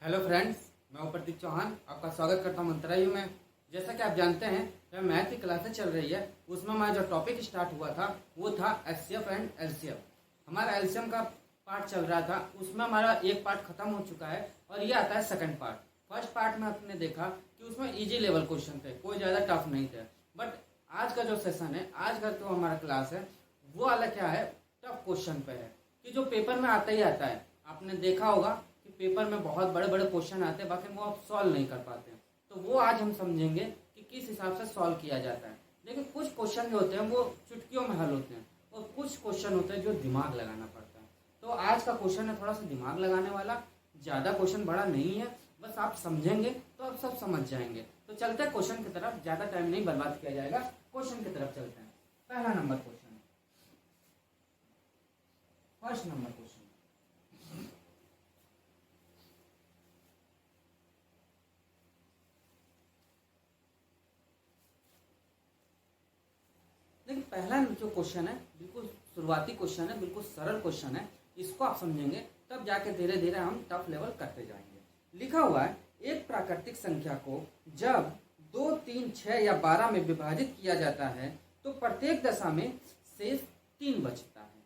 Hello friends, मैं हूं प्रतीक चौहान। आपका स्वागत करता हूं मंत्रायु में। जैसा कि आप जानते हैं, जब मैथ की क्लासेस चल रही है उसमें हमारा जो टॉपिक स्टार्ट हुआ था वो था एचसीएफ एंड एलसीएम। हमारा एलसीएम का पार्ट चल रहा था, उसमें हमारा एक पार्ट खत्म हो चुका है और ये आता है सेकंड पार्ट। फर्स्ट पार्ट में आपने देखा कि उसमें इजी लेवल क्वेश्चन थे, कोई ज़्यादा टफ नहीं थे। बट आज का जो सेशन है, आज का जो हमारा क्लास है वो वाला क्या है, टफ क्वेश्चन पे है कि जो पेपर में आता ही आता है। आपने देखा होगा कि पेपर में बहुत बड़े बड़े क्वेश्चन आते हैं, बाकी वो आप सॉल्व नहीं कर पाते। तो वो आज हम समझेंगे कि किस हिसाब से सॉल्व किया जाता है। लेकिन कुछ क्वेश्चन जो होते हैं वो चुटकियों में हल होते हैं और कुछ क्वेश्चन होते हैं जो दिमाग लगाना पड़ता है। तो आज का क्वेश्चन है थोड़ा सा दिमाग लगाने वाला, ज़्यादा क्वेश्चन बड़ा नहीं है, बस आप समझेंगे तो आप सब समझ जाएंगे। तो चलते हैं क्वेश्चन की तरफ, ज़्यादा टाइम नहीं बर्बाद किया जाएगा, क्वेश्चन की तरफ चलते हैं। पहला number question, first number question, लेकिन पहला जो क्वेश्चन है बिल्कुल शुरुआती क्वेश्चन है, बिल्कुल सरल क्वेश्चन है। इसको आप समझेंगे तब जाके धीरे धीरे हम टफ लेवल करते जाएंगे। लिखा हुआ है, एक प्राकृतिक संख्या को जब 2, 3, 6 या 12 में विभाजित किया जाता है तो प्रत्येक दशा में शेष 3 बचता है।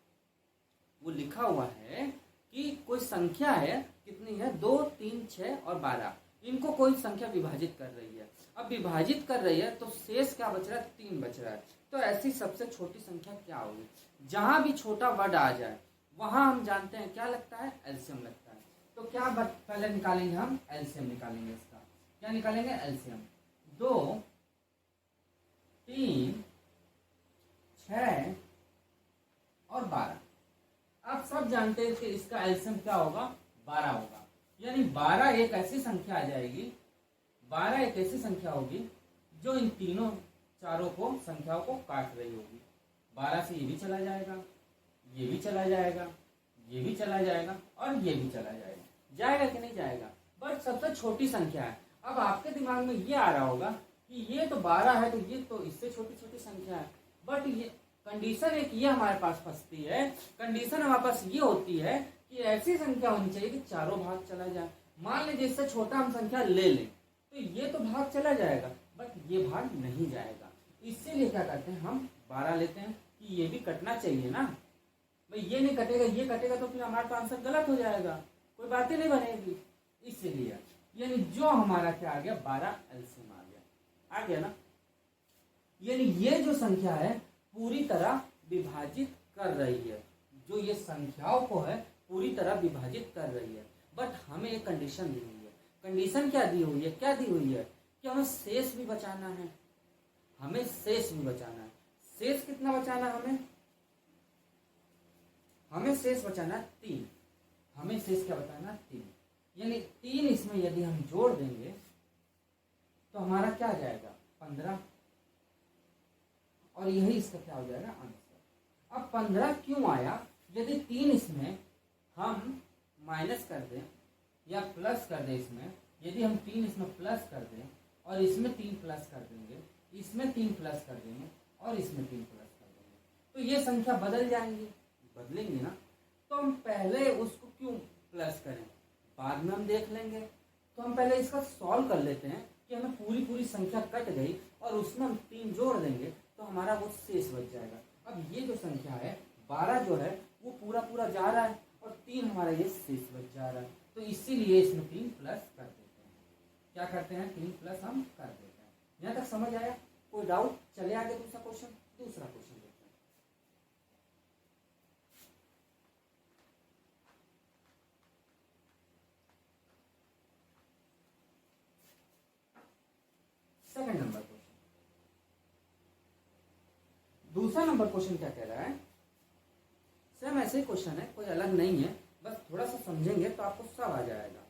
वो लिखा हुआ है कि कोई संख्या है, कितनी है, 2, 3, 6 और 12, इनको कोई संख्या विभाजित कर रही है। अब विभाजित कर रही है तो शेष क्या बच रहा है, 3 बच रहा है। तो ऐसी सबसे छोटी संख्या क्या होगी? जहां भी छोटा वर्ड आ जाए वहां हम जानते हैं क्या लगता है, एलसीएम लगता है। तो क्या पहले निकालेंगे, हम एलसीएम निकालेंगे। इसका क्या निकालेंगे, एलसीएम। 2, 3, 6 और 12। आप सब जानते हैं कि इसका एलसीएम क्या होगा, 12 होगा। यानी 12 एक ऐसी संख्या आ जाएगी, 12 एक ऐसी संख्या होगी जो इन तीनों चारों को संख्याओं को काट रही होगी। 12 से ये भी चला जाएगा, ये भी चला जाएगा, ये भी चला जाएगा और ये भी चला जाएगा। जाएगा कि नहीं जाएगा? बट सबसे छोटी संख्या है। अब आपके दिमाग में ये आ रहा होगा कि ये तो 12 है, तो ये तो इससे छोटी छोटी संख्या है। बट ये कंडीशन एक ये हमारे पास फंसती है, कंडीशन हमारे पास ये होती है कि ऐसी संख्या होनी चाहिए कि चारों भाग चला जाए। मान लीजिए इससे छोटा हम संख्या ले लें तो ये तो भाग चला जाएगा, बट ये भाग नहीं जाएगा। इसीलिए क्या करते हैं, हम 12 लेते हैं कि ये भी कटना चाहिए ना भाई। ये नहीं कटेगा, ये कटेगा तो फिर हमारा तो आंसर गलत हो जाएगा, कोई बात ही नहीं बनेगी। इसीलिए यानी जो हमारा क्या आ गया, 12 एलसीएम आ गया ना। यानी ये जो संख्या है पूरी तरह विभाजित कर रही है, जो ये संख्याओं को है पूरी तरह विभाजित कर रही है। बट हमें एक कंडीशन दी हुई है। कंडीशन क्या दी हुई है, क्या दी हुई है कि हमें शेष भी बचाना है। हमें शेष भी बचाना है। शेष कितना बचाना है हमें शेष बचाना है 3। हमें शेष क्या बचाना है, 3। यानी 3 इसमें यदि हम जोड़ देंगे तो हमारा क्या आ जाएगा, 15। और यही इसका क्या हो जाएगा, आंसर। अब 15 क्यों आया? यदि 3 इसमें हम माइनस कर दें या प्लस कर दें, इसमें यदि हम 3 इसमें प्लस कर दें और इसमें 3 प्लस कर देंगे, इसमें 3 प्लस कर देंगे और इसमें 3 प्लस कर देंगे, तो ये संख्या बदल जाएंगी, बदलेंगे ना। तो हम पहले उसको क्यों प्लस करें, बाद में हम देख लेंगे। तो हम पहले इसका सॉल्व कर लेते हैं कि हमें पूरी पूरी संख्या कट गई और उसमें हम 3 जोड़ देंगे तो हमारा वो शेष बच जाएगा। अब ये जो संख्या है 12 जो है वो पूरा पूरा जा रहा है और 3 हमारा ये शेष बच जा रहा है। तो इसीलिए इसमें 3 प्लस कर देते हैं। क्या करते हैं, 3 प्लस हम कर देते हैं। यहाँ तक समझ आया? कोई डाउट? चले आगे दूसरा क्वेश्चन देखते हैं। सेकंड नंबर क्वेश्चन, दूसरा नंबर क्वेश्चन क्या कह रहा है, सेम ऐसे ही क्वेश्चन है, कोई अलग नहीं है, बस थोड़ा सा समझेंगे तो आपको सब आ जाएगा।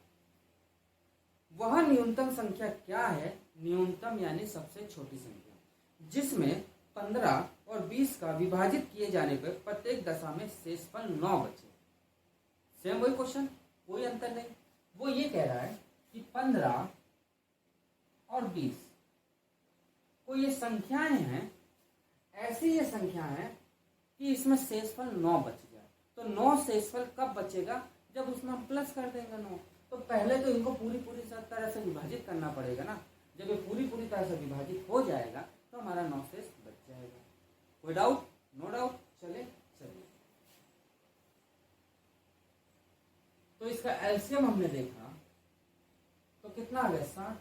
वह न्यूनतम संख्या क्या है, न्यूनतम यानी सबसे छोटी संख्या, जिसमें 15 और 20 का विभाजित किए जाने पर प्रत्येक दशा में शेषफल 9 बचे। सेम वही क्वेश्चन, कोई अंतर नहीं। वो ये कह रहा है कि 15 और 20 को ये संख्याएं हैं, ऐसी ये संख्या है कि इसमें शेषफल 9 बच जाए। तो 9 शेषफल कब बचेगा, जब उसमें हम प्लस कर देंगे 9। तो पहले तो इनको पूरी पूरी तरह से विभाजित करना पड़ेगा ना। जब ये पूरी पूरी तरह से विभाजित हो जाएगा तो हमारा 9 शेष बच जाएगा। कोई डाउट? No doubt. चलिए। तो इसका एलसीएम हमने देखा तो कितना आ गया 60।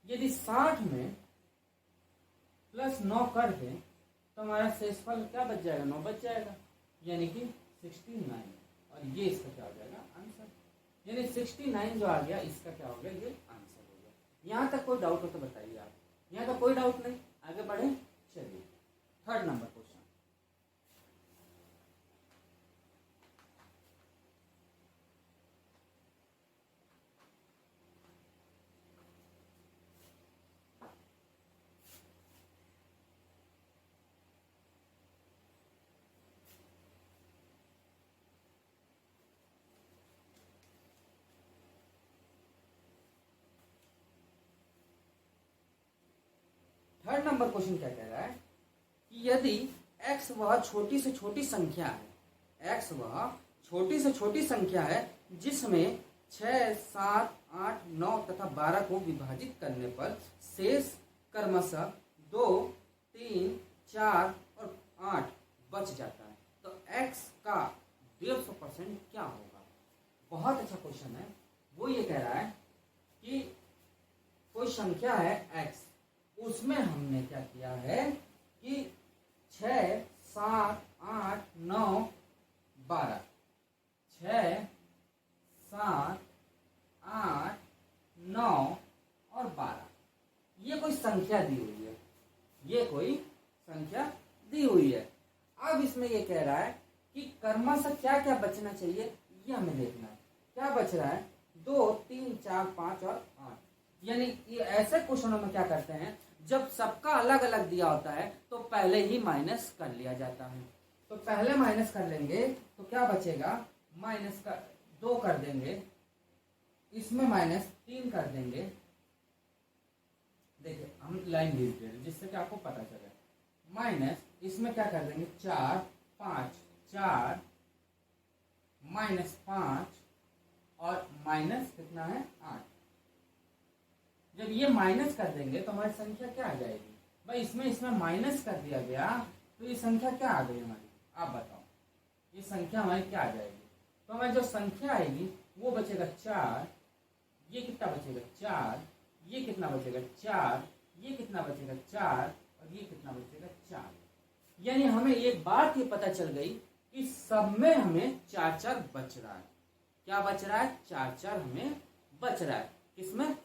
यदि 60 में प्लस 9 कर दे तो हमारा शेषफल क्या बच जाएगा? 9 बच जाएगा, यानी कि 69। और ये इसका क्या हो जाएगा? आंसर। यानी 69 जो आ गया इसका क्या हो गया? ये आंसर हो गया। यहाँ तक कोई डाउट हो तो बताइए आप। यहाँ तक कोई डाउट नहीं, आगे बढ़े। चलिए 3rd number question. Third number question क्या कह रहा है कि यदि x वह छोटी से छोटी संख्या है, x वह छोटी से छोटी संख्या है जिसमें 6, 7, 8, 9 तथा 12 को विभाजित करने पर शेष क्रमशः 2, 3, 4 और 8 बच जाता है, तो x का 150% क्या होगा? बहुत अच्छा क्वेश्चन है। वो ये कह रहा है कि कोई संख्या है x, उसमें हमने क्या किया है कि 6, 7, 8, 9, 12, 6, 7, 8, 9 और 12 ये कोई संख्या दी हुई है, ये कोई संख्या दी हुई है। अब इसमें ये कह रहा है कि क्रमशः क्या क्या बचना चाहिए, ये हमें देखना है। क्या बच रहा है? 2, 3, 4, 5 और 8। यानी ये ऐसे क्वेश्चनों में क्या करते हैं, जब सबका अलग अलग दिया होता है तो पहले ही माइनस कर लिया जाता है। तो पहले माइनस कर लेंगे तो क्या बचेगा? माइनस का 2 कर देंगे, इसमें माइनस 3 कर देंगे। देखिए हम लाइन लिख दे रहे जिससे कि आपको पता चले। माइनस इसमें क्या कर देंगे? 4, 5, 4 -5 और माइनस कितना है? 8। जब ये माइनस कर देंगे तो हमारी संख्या क्या आ जाएगी? भाई इसमें माइनस कर दिया गया तो ये संख्या क्या आ गई हमारी? आप बताओ ये संख्या हमारी क्या आ जाएगी? तो हमारी जो संख्या आएगी वो बचेगा 4। ये कितना बचेगा? 4। ये कितना बचेगा? 4। ये कितना बचेगा? 4 और ये कितना बचेगा? 4। यानी हमें एक बात ये पता चल गई कि सब में हमें 4-4 बच रहा है। क्या बच रहा है? 4-4 हमें बच रहा है। किसमें?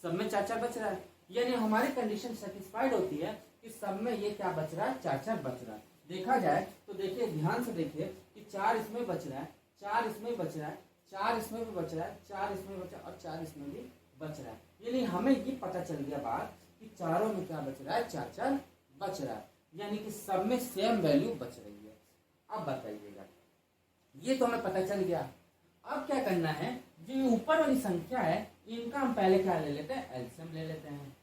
सब में 4-4 बच रहा है। यानी हमारी कंडीशन सेटिस्फाइड होती है कि सब में ये क्या बच रहा है? 4-4 बच रहा है। देखा जाए तो देखिए, ध्यान से देखिए कि 4 इसमें बच रहा है, 4 इसमें बच रहा है, 4 इसमें भी बच रहा है, 4 इसमें बच रहा है और 4 इसमें भी बच रहा है। यानी हमें ये पता चल गया बात कि चारों में क्या बच रहा है? 4-4 बच रहा है। यानी कि सब में सेम वैल्यू बच रही है। अब बताइएगा, ये तो हमें पता चल गया। अब क्या करना है? जो ऊपर वाली संख्या है इनका हम पहले क्या ले लेते हैं? एलसीएम ले लेते हैं।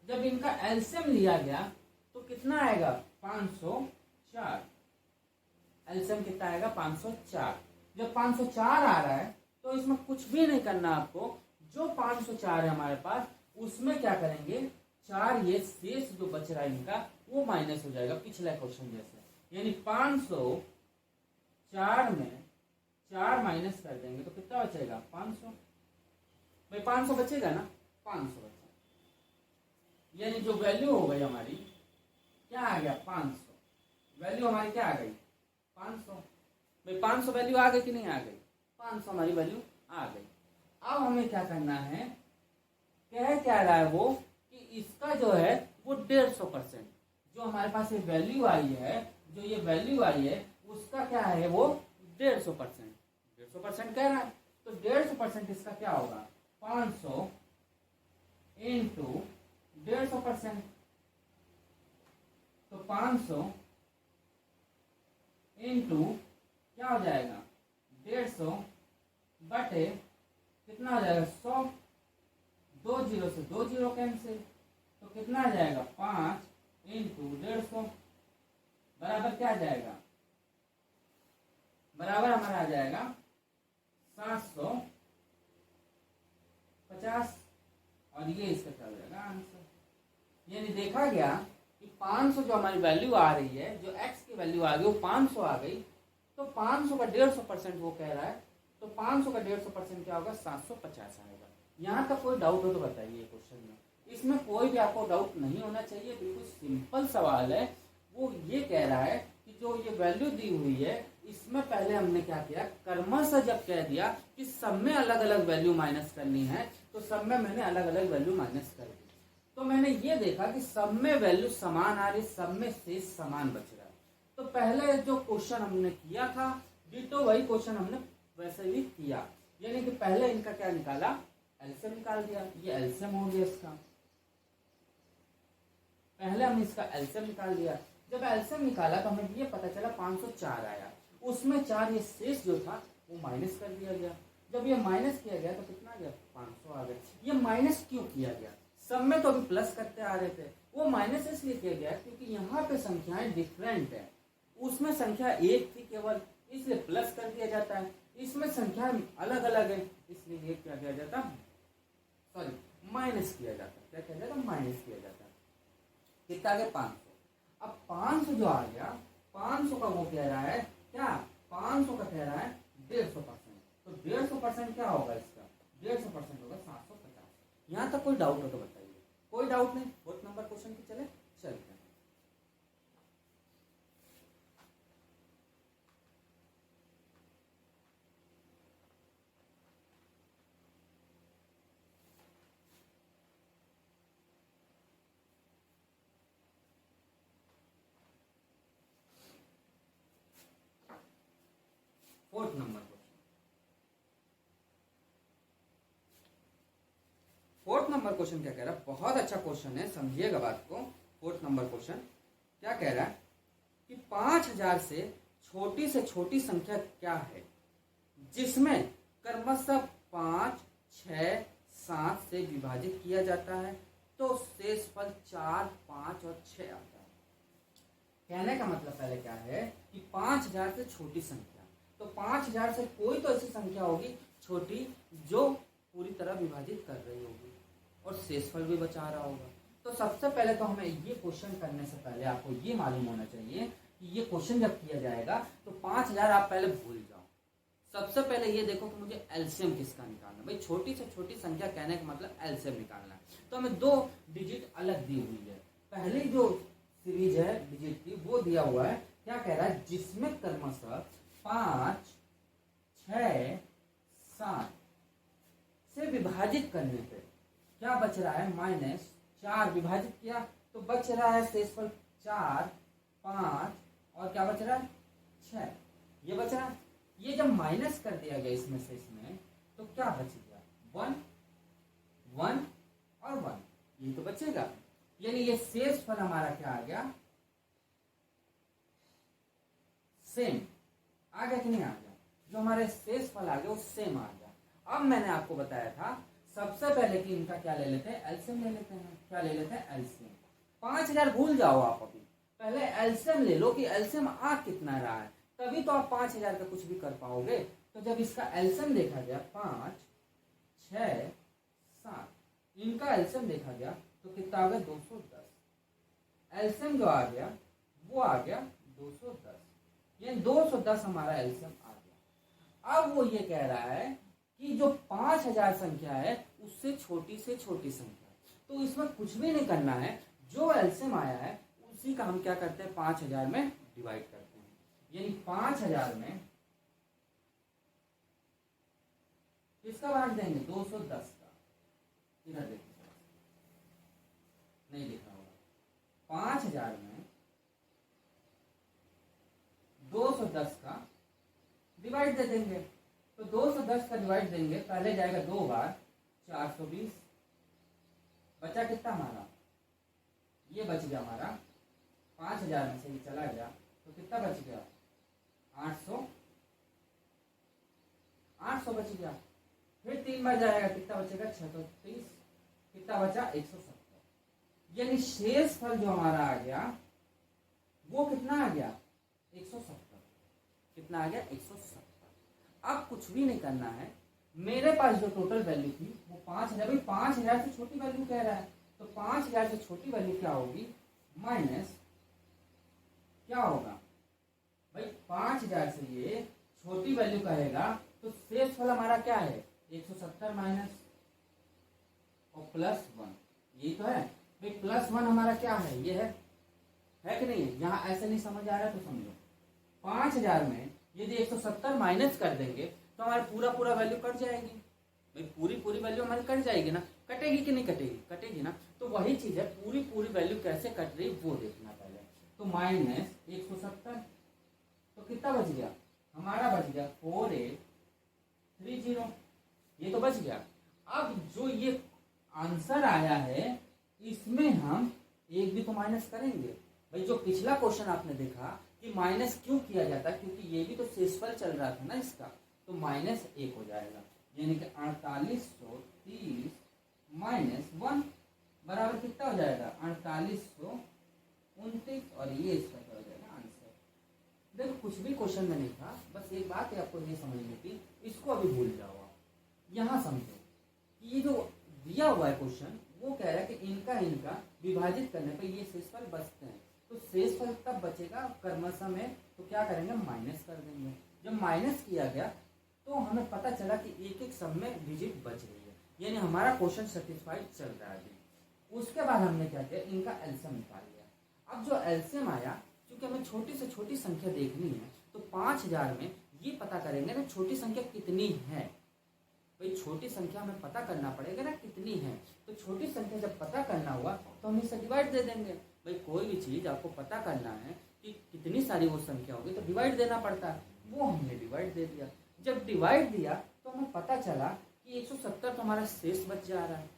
जब इनका एलसीएम लिया गया तो कितना आएगा? 504। एलसीएम कितना आएगा? 504। जब 504 आ रहा है तो इसमें कुछ भी नहीं करना आपको। जो 504 है हमारे पास उसमें क्या करेंगे? 4 ये शेष जो बच रहा है इनका वो माइनस हो जाएगा पिछले क्वेश्चन जैसे। यानी 504 में 4 माइनस कर देंगे तो कितना बचेगा? 500। भाई 500 बचेगा ना? 500 बचा। यानी जो वैल्यू हो गई हमारी क्या आ गया? 500। वैल्यू हमारी क्या आ गई? 500। भाई 500 वैल्यू आ गई कि नहीं आ गई? 500 हमारी वैल्यू आ गई। अब हमें क्या करना है? कह क्या रहा है वो कि इसका जो है वो 150%, जो हमारे पास ये वैल्यू आई है, जो ये वैल्यू आई है उसका क्या है? वो 150%। 150% कह रहा है तो 150% इसका क्या होगा? 500 इंटू 150%। तो 500 इंटू क्या हो जाएगा? 150 बटे कितना हो जाएगा? 100। 2 जीरो से 2 जीरो कैंसिल, तो कितना आ जाएगा? 5 इंटू 150। बराबर क्या आ जाएगा, बराबर हमारा आ जाएगा 750 और ये इसका क्या हो जाएगा आंसर। यानी देखा गया कि 500 जो हमारी वैल्यू आ रही है, जो x की वैल्यू आ गई वो 500 आ गई, तो 500 का 150% वो कह रहा है, तो 500 का 150% क्या होगा, 750 आएगा। यहाँ तक कोई डाउट हो तो बताइए क्वेश्चन में, इसमें कोई भी आपको डाउट नहीं होना चाहिए, बिल्कुल सिंपल सवाल है। वो ये कह रहा है कि जो ये वैल्यू दी हुई है इसमें पहले हमने क्या किया, क्रमशः जब कह दिया कि सब में अलग अलग वैल्यू माइनस करनी है, तो सब में मैंने अलग अलग वैल्यू माइनस कर दी। तो मैंने ये देखा कि सब में वैल्यू समान आ रही, सब में शेष समान बच रहा है। तो पहले जो क्वेश्चन हमने किया था डिटो वही क्वेश्चन हमने वैसे भी किया, यानी कि पहले इनका क्या निकाला, एलसीएम निकाल दिया। ये एलसीएम हो गया इसका, पहले हमने इसका एलसीएम निकाल दिया। जब एलसीएम निकाला तो हमें ये पता चला 504 आया, उसमें 4 ये शेष जो था वो माइनस कर दिया गया। जब ये माइनस किया गया तो कितना आ गया, 500 आ गया। ये माइनस क्यों किया गया, सब में तो अभी प्लस करते आ रहे थे, वो माइनस इसलिए किया गया क्योंकि यहाँ पे संख्याएं डिफरेंट है। उसमें संख्या एक थी केवल, इसलिए प्लस कर दिया जाता है। इसमें संख्या अलग अलग है, इसलिए ये क्या किया जाता, सॉरी माइनस किया जाता। क्या किया जाता, माइनस किया जाता। कितना आ गया, 500। अब 500 जो आ गया, 500 का वो कह रहा है क्या, 500 का कह रहा है 150%। तो 150% क्या होगा इसका, 150% होगा 750। यहाँ तक कोई डाउट हो तो बताइए। कोई डाउट नहीं, 4th नंबर क्वेश्चन की चले चलते हैं। फोर्थ नंबर क्वेश्चन क्या कह रहा है, बहुत अच्छा क्वेश्चन है, समझिएगा बात को। 4th नंबर क्वेश्चन क्या कह रहा है कि 5000 से छोटी संख्या क्या है जिसमें क्रमशः 5, 6, 7 से विभाजित किया जाता है तो शेषफल 4, 5 और 6 आता है। कहने का मतलब पहले क्या है कि 5000 से छोटी संख्या, तो 5000 से कोई तो ऐसी संख्या होगी छोटी जो पूरी तरह विभाजित कर रही होगी और शेषफल भी बचा रहा होगा। तो सबसे पहले तो हमें ये क्वेश्चन करने से पहले आपको ये मालूम होना चाहिए कि ये क्वेश्चन जब किया जाएगा तो 5000 आप पहले भूल जाओ। सबसे पहले ये देखो कि मुझे एलसीएम किसका निकालना, भाई छोटी से छोटी संख्या कहने का मतलब एलसीएम निकालना है। तो हमें 2 डिजिट अलग दी हुई है। पहली जो सीरीज है डिजिट की वो दिया हुआ है, क्या कह रहा है, जिसमें क्रमशः 5, 6, 7 से विभाजित करने पे क्या बच रहा है, -4 विभाजित किया तो बच रहा है शेषफल 4, 5 और क्या बच रहा है 6, ये बच रहा है। ये जब माइनस कर दिया गया इसमें से इसमें तो क्या बच गया, 1, 1 और 1, ये तो बचेगा। यानी ये शेषफल हमारा क्या आ गया, सेम आ गया कि नहीं आ गया, जो हमारे शेषफल आ गया वो सेम आ गया। अब मैंने आपको बताया था सबसे पहले कि इनका क्या ले लेते हैं, एलसीएम ले लेते हैं। क्या ले लेते हैं, एलसीएम। 5000 भूल जाओ आप, अभी पहले एलसीएम ले लो कि एलसीएम आ कितना रहा है, तभी तो आप 5000 का कुछ भी कर पाओगे। तो जब इसका एलसीएम देखा गया 5, 6, 7, इनका एलसीएम देखा गया तो कितना आ गया, 210। एलसीएम जो आ गया वो आ गया 210, यानी 210 हमारा एलसीएम आ गया। अब वो ये कह रहा है कि जो 5000 संख्या है उससे छोटी से छोटी संख्या, तो इसमें कुछ भी नहीं करना है, जो एलसीएम आया है उसी का हम क्या करते हैं 5000 में डिवाइड करते हैं। यानी 5000 में किसका भाग देंगे, 210 का। इधर देखिए, नहीं लिखा होगा, 5000 में 210 का डिवाइड दे देंगे। तो 210 का डिवाइड देंगे, पहले जाएगा 2 बार 420, बचा कितना हमारा, ये बच गया हमारा 5000 में से ये चला गया तो कितना बच गया, 800 बच गया। फिर 3 बार जाएगा, कितना बचेगा, 630, कितना बचा, 170। यानी शेषफल जो हमारा आ गया वो कितना आ गया, 170। कितना आ गया? 170। अब कुछ भी नहीं करना है, मेरे पास जो टोटल वैल्यू थी वो 5000। भाई 5000 से छोटी वैल्यू कह रहा है, तो 5000 से छोटी वैल्यू क्या होगी? माइनस क्या होगा भाई? 5000 से ये छोटी वैल्यू कहेगा तो शेषफल हमारा क्या है? 170 माइनस और प्लस 1, यही तो है भाई। प्लस 1 हमारा क्या है? ये है कि नहीं? यहाँ ऐसे नहीं समझ आ रहा तो समझो, 5000 में यदि 170 माइनस कर देंगे तो हमारा पूरा वैल्यू कट जाएगी। भाई पूरी वैल्यू हमारी कट जाएगी ना? कटेगी कि नहीं कटेगी? कटेगी ना। तो वही चीज है, पूरी वैल्यू कैसे कट रही वो देखना पहले। तो माइनस 170, तो कितना बच गया? हमारा बच गया 4830, ये तो बच गया। अब जो ये आंसर आया है इसमें हम एक भी तो माइनस करेंगे। भाई जो पिछला क्वेश्चन आपने देखा कि माइनस क्यों किया जाता है, क्योंकि ये भी तो शेषफल चल रहा था ना इसका, तो माइनस 1 हो जाएगा। यानी कि 4830 माइनस 1 बराबर कितना हो जाएगा? 4829, और ये इसका क्या हो जाएगा? आंसर। देखो कुछ भी क्वेश्चन में नहीं था, बस एक बात है आपको ये समझनी थी, इसको अभी भूल जाओ आप। यहाँ समझो कि ये जो दिया हुआ है क्वेश्चन वो कह रहा है कि इनका विभाजित करने पर ये शेषफल बचते हैं। तो शेषफल तब बचेगा क्रमशः में, तो क्या करेंगे? माइनस कर देंगे। जब माइनस किया गया तो हमें पता चला कि एक सम में डिजिट बच रही है, यानी हमारा क्वेश्चन सेटिस्फाइड चल रहा है अभी। उसके बाद हमने क्या किया? इनका एलसीएम निकाल लिया। अब जो एलसीएम आया, क्योंकि हमें छोटी से छोटी संख्या देखनी है, तो 5000 में ये पता करेंगे ना छोटी संख्या कितनी है। भाई छोटी संख्या हमें पता करना पड़ेगा ना कितनी है। तो छोटी संख्या जब पता करना हुआ तो हम इसे डिवाइड दे देंगे। भाई कोई भी चीज आपको पता करना है कि कितनी सारी वो संख्या होगी तो डिवाइड देना पड़ता है, वो हमने डिवाइड दे दिया। जब डिवाइड दिया तो हमें पता चला कि 170 तो हमारा शेष बच जा रहा है।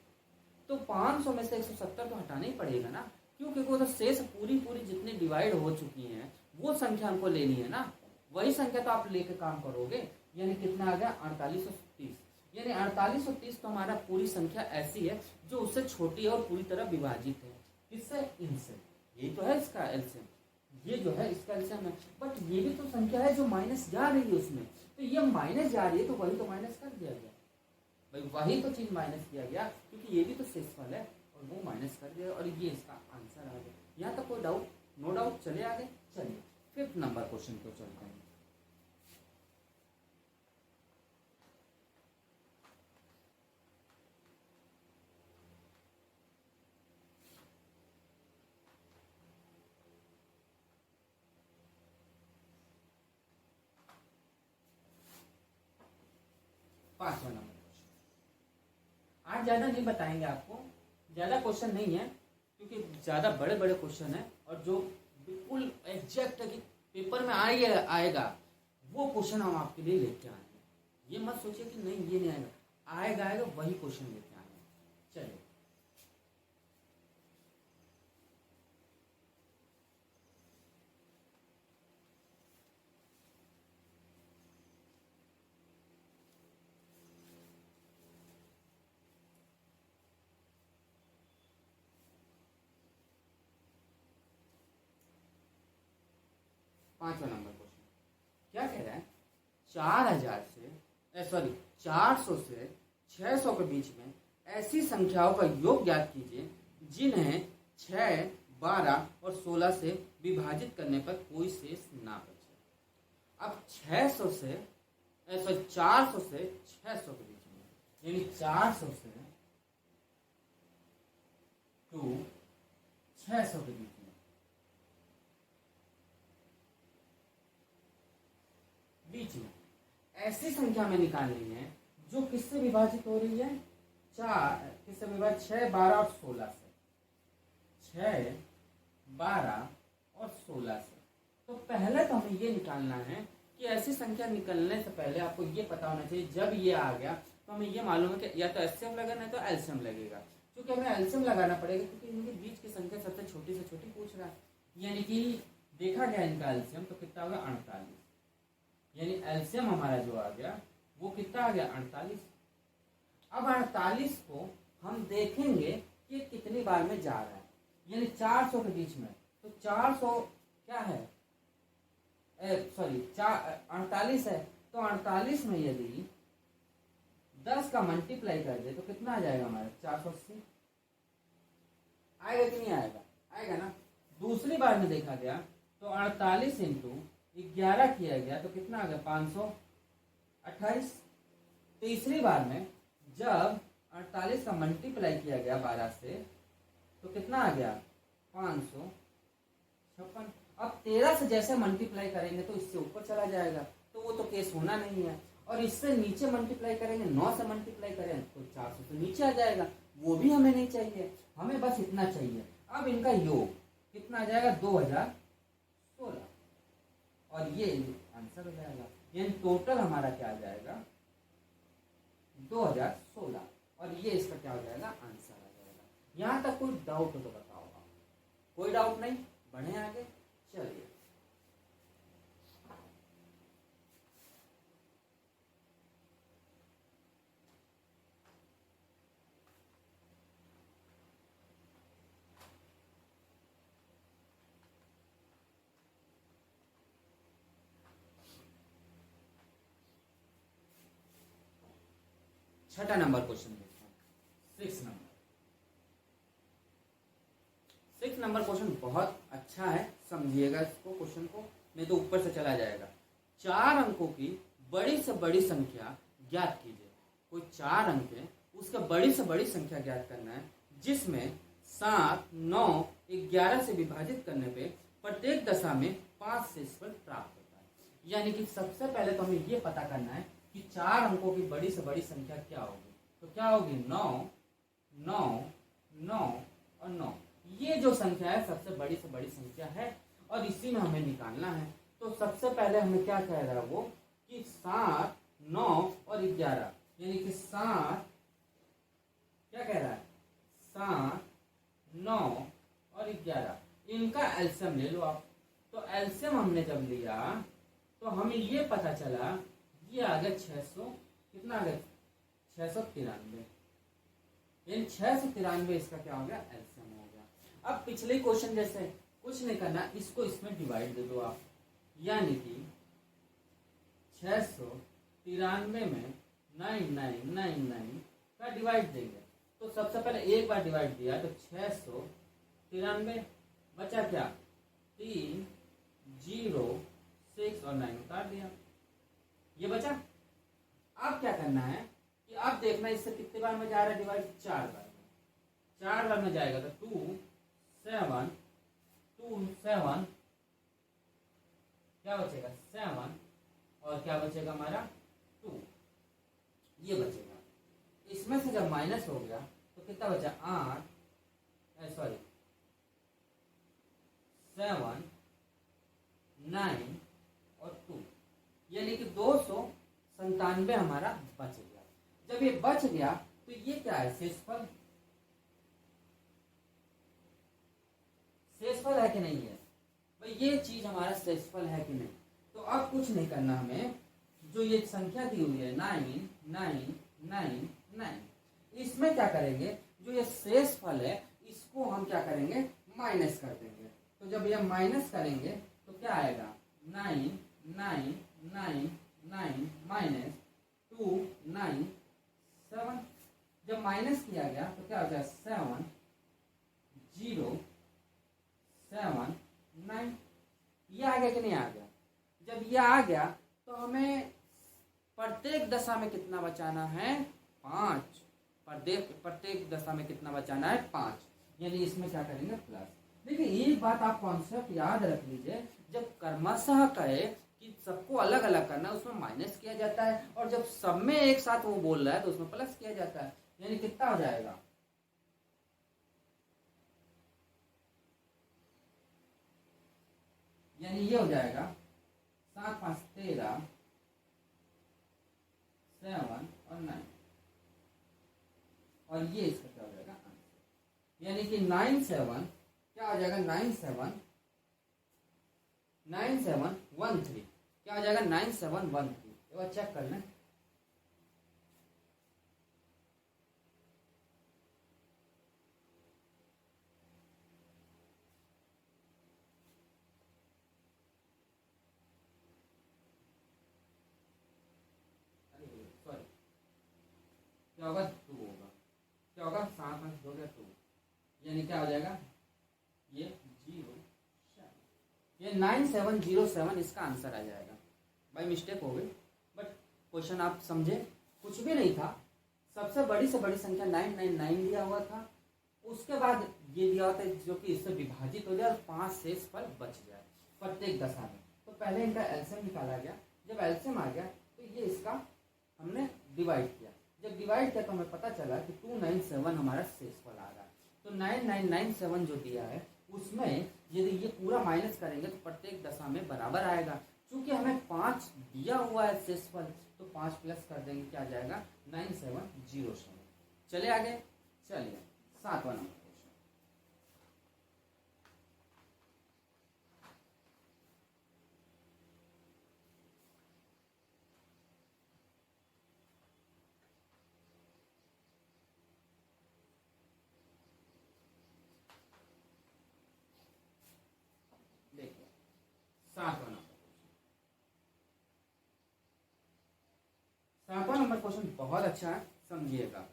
तो 500 में से 170 तो हटाना ही पड़ेगा ना, क्योंकि वो तो शेष पूरी जितनी डिवाइड हो चुकी हैं वो संख्या हमको लेनी है ना, वही संख्या तो आप लेके काम करोगे। यानी कितना आ गया? 4830। यानी 4830 तो हमारा पूरी संख्या ऐसी है जो उससे छोटी है और पूरी तरह विभाजित है। किससे? इनसे। ये तो है इसका एलसीएम, ये जो है इसका एलसीएम है। बट ये भी तो संख्या है जो माइनस जा रही है उसमें, तो ये माइनस जा रही है तो वही तो माइनस कर दिया गया। भाई वही तो चीज माइनस किया गया, क्योंकि ये भी तो शेषफल है और वो माइनस कर दिया, और ये इसका आंसर आ गया। यहाँ तक कोई डाउट? No doubt. चले आगे। चलिए 5th नंबर क्वेश्चन को चलते हैं। पांचवा नंबर क्वेश्चन। आज ज्यादा नहीं बताएंगे आपको, ज्यादा क्वेश्चन नहीं है क्योंकि ज्यादा बड़े क्वेश्चन है, और जो बिल्कुल एग्जैक्ट है कि पेपर में आएगा वो क्वेश्चन हम आपके लिए लेके आएंगे। ये मत सोचिए कि नहीं ये नहीं आएगा वही क्वेश्चन लेके आएंगे। चलिए 5वां नंबर क्वेश्चन क्या कह रहा है? 400 से 600 के बीच में ऐसी संख्याओं का योग ज्ञात कीजिए जिन्हें 6, 12 और 16 से विभाजित करने पर कोई शेष ना बचे। अब 400 से 600 के बीच में, यानी 400 से 600 के बीच में ऐसी संख्या में निकालनी है जो किससे विभाजित हो रही है? 6, 12 और 16 से। 6, 12 और 16 से। तो पहले तो हमें ये निकालना है कि ऐसी संख्या निकलने से पहले आपको ये पता होना चाहिए, जब ये आ गया तो हमें ये मालूम है कि या तो एचसीएम लगेगा नहीं तो एलसीएम लगेगा। क्योंकि हमें एलसीएम लगाना पड़ेगा क्योंकि इनके बीच की संख्या सबसे छोटी से छोटी पूछ रहा है। यानी कि देखा गया इनका एलसीएम तो कितना होगा? 48। यानी एलसीएम हमारा जो आ गया वो कितना आ गया? 48। अब 48 को हम देखेंगे कि कितनी बार में जा रहा है, यानी 400 के बीच में। तो 400 क्या है? सॉरी 48 है, तो 48 में यदि 10 का मल्टीप्लाई कर दे तो कितना आ जाएगा हमारा 480। आएगा कि नहीं आएगा? आएगा ना। दूसरी बार में देखा गया तो 48 इंटू 11 किया गया तो कितना आ गया 528। तीसरी बार में जब 48 का मल्टीप्लाई किया गया 12 से तो कितना आ गया 556। अब 13 से जैसे मल्टीप्लाई करेंगे तो इससे ऊपर चला जाएगा, तो वो तो केस होना नहीं है। और इससे नीचे मल्टीप्लाई करेंगे, 9 से मल्टीप्लाई करें तो 400 से नीचे आ जाएगा, वो भी हमें नहीं चाहिए, हमें बस इतना चाहिए। अब इनका योग कितना आ जाएगा 2016, और ये आंसर हो जाएगा। यानी टोटल हमारा क्या आ जाएगा 2016, और ये इसका क्या हो जाएगा आंसर आ जाएगा। यहाँ तक कोई डाउट हो तो बताओ आप? कोई डाउट नहीं, बढ़े आगे चलिए। छठा नंबर क्वेश्चन देखते हैं। 6 नंबर क्वेश्चन बहुत अच्छा है, समझिएगा इसको क्वेश्चन को, नहीं तो ऊपर से चला जाएगा। 4 अंकों की बड़ी से बड़ी संख्या ज्ञात कीजिए। कोई 4 अंक है, उसका बड़ी से बड़ी संख्या ज्ञात करना है, जिसमें 7, 9, 11 से विभाजित करने पे प्रत्येक दशा में 5 शेषफल प्राप्त होता है। यानी कि सबसे पहले तो हमें ये पता करना है कि 4 अंकों की बड़ी से बड़ी संख्या क्या होगी। तो क्या होगी 9, 9, 9 और 9। ये जो संख्या है सबसे बड़ी से बड़ी संख्या है, और इसी में हमें निकालना है। तो सबसे पहले हमें क्या कह रहा है वो कि 7, 9 और 11, यानी कि 7 क्या कह रहा है 7, 9 और 11, इनका एलसीएम ले लो आप। तो एलसीएम हमने जब लिया तो हमें ये पता चला ये आ गया 600, कितना आ गया 693, यानी 693 इसका क्या हो गया एलसीएम हो गया। अब पिछले क्वेश्चन जैसे कुछ नहीं करना, इसको इसमें डिवाइड दे दो आप, यानी कि 693 में 9999 का डिवाइड देंगे। तो सबसे पहले एक बार डिवाइड दिया तो 693 बचा क्या 3, 0, 6 और 9 उतार दिया, ये बचा। अब क्या करना है कि अब देखना इससे कितने बार में जा रहा है डिवाइड, 4 बार में। 4 बार में जाएगा तो 2, 7, 2, 7 क्या बचेगा 7, और क्या बचेगा हमारा 2, ये बचेगा। इसमें से जब माइनस हो गया तो कितना बचा 8, 7, 9 और 2, यानी कि 297 हमारा बच गया। जब ये बच गया तो ये क्या है शेषफल, शेषफल है कि नहीं है भाई, ये चीज हमारा शेषफल है कि नहीं। तो अब कुछ नहीं करना हमें, जो ये संख्या दी हुई है 9999, इसमें क्या करेंगे जो ये शेषफल है इसको हम क्या करेंगे माइनस कर देंगे। तो जब ये माइनस करेंगे तो क्या आएगा 9999 माइनस 297। जब माइनस किया गया तो क्या हो जाएगा 7079, ये आ गया कि नहीं आ गया। जब ये आ गया तो हमें प्रत्येक दशा में कितना बचाना है 5, प्रत्येक दशा में कितना बचाना है 5, यानी इसमें क्या करेंगे प्लस। देखिए एक बात आप कॉन्सेप्ट याद रख लीजिए, जब क्रमशः कहे कि सबको अलग अलग करना है उसमें माइनस किया जाता है, और जब सब में एक साथ वो बोल रहा है तो उसमें प्लस किया जाता है। यानी कितना हो जाएगा यानी ये हो जाएगा 7, 5, 13, 7 और 9, और ये इसका क्या हो जाएगा आंसर। यानी कि 97 क्या हो जाएगा 9713, क्या हो जाएगा 9713। एक बार चेक कर लें। क्या होगा 2 होगा, क्या होगा 7 अंक 2 2, यानी क्या हो जाएगा ये 07, ये 9707 इसका आंसर आ जाएगा। भाई मिस्टेक हो गई, बट क्वेश्चन आप समझे, कुछ भी नहीं था, सबसे बड़ी से बड़ी संख्या 999 दिया हुआ था, उसके बाद ये दिया हुआ था जो कि इससे विभाजित हो जाए और 5 शेष फल बच जाए प्रत्येक दशा में। तो पहले इनका एलसीएम निकाला गया, जब एलसीएम आ गया तो ये इसका हमने डिवाइड किया, जब डिवाइड किया तो हमें पता चला कि 297 हमारा शेषफल आ रहा है। तो 9997 जो दिया है उसमें यदि ये पूरा माइनस करेंगे तो प्रत्येक दशा में बराबर आएगा। चूंकि हमें 5 दिया हुआ है शेषफल, तो 5 प्लस कर देंगे, क्या आ जाएगा 9707। चले आगे, चलिए 7वां नंबर क्वेश्चन। देखिए 7वां नंबर, 7वां नंबर क्वेश्चन बहुत अच्छा है, समझिएगा।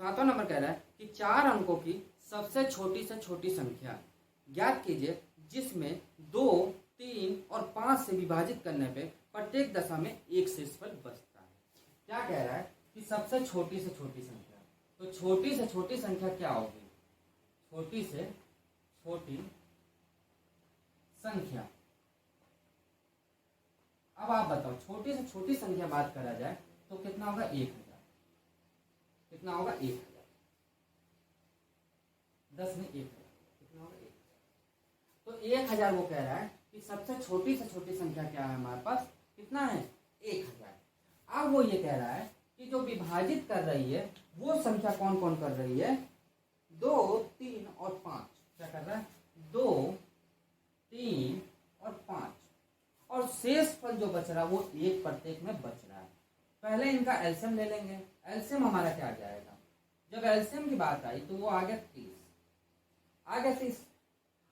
सातवां नंबर कह रहा है कि 4 अंकों की सबसे छोटी से छोटी संख्या ज्ञात कीजिए जिसमें 2, 3 और 5 से विभाजित करने पे प्रत्येक दशा में एक शेषफल बचता है। क्या कह रहा है कि सबसे छोटी से छोटी संख्या, तो छोटी से छोटी संख्या क्या होगी, छोटी से छोटी संख्या। अब आप बताओ, छोटी से छोटी संख्या बात करा जाए तो कितना होगा 1000, कितना होगा 1000, 10 में 1000, कितना होगा 1000। तो 1000 वो कह रहा है कि सबसे छोटी से छोटी संख्या क्या है हमारे पास, कितना है 1000। अब वो ये कह रहा है कि जो विभाजित कर रही है वो संख्या कौन कौन कर रही है, 2, 3 और 5। क्या कर रहा है 2, 3 और 5, और शेष फल जो बच रहा है वो एक प्रत्येक में बच रहा है। पहले इनका एलसीएम ले लेंगे, एलसीएम हमारा क्या आ जाएगा, जब एलसीएम की बात आई तो वो आ गया 30, आ गया 30।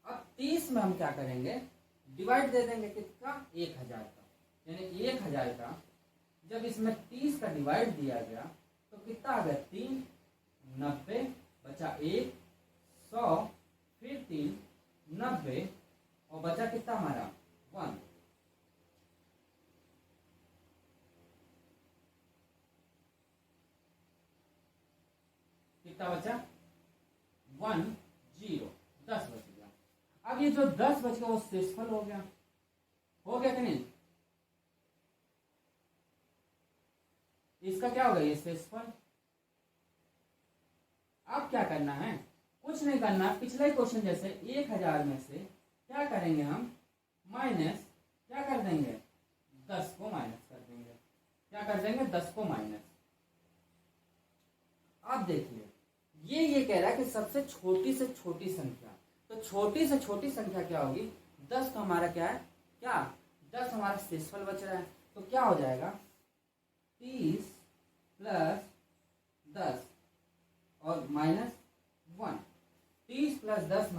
अब 30 में हम क्या करेंगे, डिवाइड दे देंगे कितना 1000 का, यानी 1000 का जब इसमें 30 का डिवाइड दिया गया तो कितना आ गया 3, 90 बचा 1, 100 फिर 3, 90 और बचा कितना हमारा 1। कितना बचा 1, 0, 10 बच गया। अब ये जो 10 बच गया वो शेषफल हो गया, हो गया कि नहीं, इसका क्या होगा ये शेषफल। अब क्या करना है, कुछ नहीं करना, पिछले ही क्वेश्चन जैसे 1000 में से क्या करेंगे हम, माइनस क्या कर देंगे 10 को माइनस कर देंगे, क्या कर देंगे 10 को माइनस। अब देखिए ये कह रहा है कि सबसे छोटी से छोटी संख्या, तो छोटी से छोटी संख्या क्या होगी 10, तो हमारा क्या है, क्या 10 हमारा शेषफल बच रहा है, तो क्या हो जाएगा 30 प्लस 10 और माइनस 1, 30 प्लस 10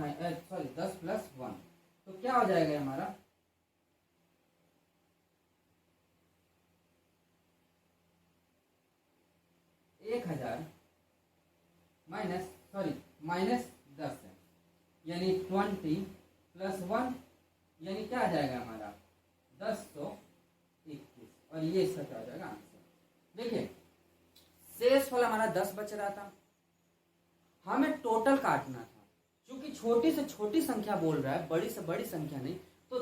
10 प्लस 1, तो क्या हो जाएगा हमारा 1000 माइनस 10 है, यानी 20 प्लस 1, यानी क्या आ जाएगा हमारा 1021, और ये इसका क्या हो जाएगा आंसर। देखिए शेषफल हमारा 10 बच रहा था, हमें टोटल काटना था, क्योंकि छोटी से छोटी संख्या बोल रहा है, बड़ी से बड़ी संख्या नहीं, तो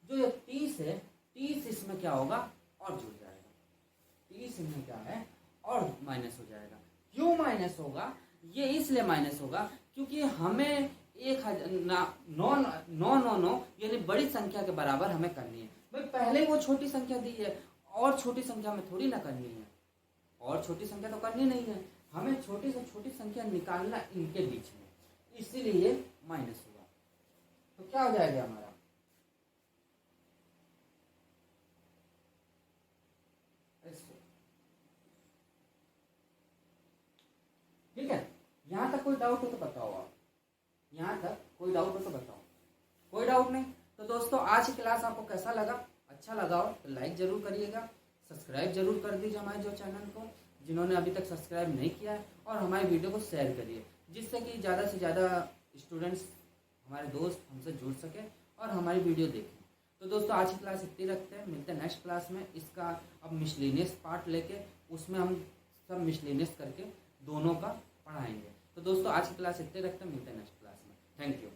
जो ये 30 है 30 इसमें क्या होगा और जुड़ जाएगा, 30 इसमें क्या है और माइनस हो जाएगा। क्यों माइनस होगा, ये इसलिए माइनस होगा क्योंकि हमें नौ नौ नौ नौ यानी बड़ी संख्या के बराबर हमें करनी है। भाई पहले वो छोटी संख्या दी है और छोटी संख्या में थोड़ी ना करनी है, और छोटी संख्या तो करनी नहीं है, हमें छोटी से छोटी संख्या निकालना इनके बीच में, इसीलिए माइनस हुआ। तो क्या हो जाएगा हमारा, ठीक है। यहां तक कोई डाउट हो तो बताओ आप, यहां तक कोई डाउट हो तो बताओ। कोई डाउट नहीं तो दोस्तों आज की क्लास आपको कैसा लगा, अच्छा लगा हो तो लाइक जरूर करिएगा, सब्सक्राइब जरूर कर दीजिए हमारे जो चैनल को, जिन्होंने अभी तक सब्सक्राइब नहीं किया है, और हमारी वीडियो को शेयर करिए, जिससे कि ज़्यादा से ज़्यादा स्टूडेंट्स हमारे दोस्त हमसे जुड़ सके और हमारी वीडियो देखें। तो दोस्तों आज की क्लास इतनी रखते हैं, मिलते हैं नेक्स्ट क्लास में। इसका अब मिसलेनियस पार्ट लेके उसमें हम सब मिसलेनियस करके दोनों का पढ़ाएंगे। तो दोस्तों आज की क्लास इतने रखते हैं, मिलते हैं नेक्स्ट क्लास में। Thank you.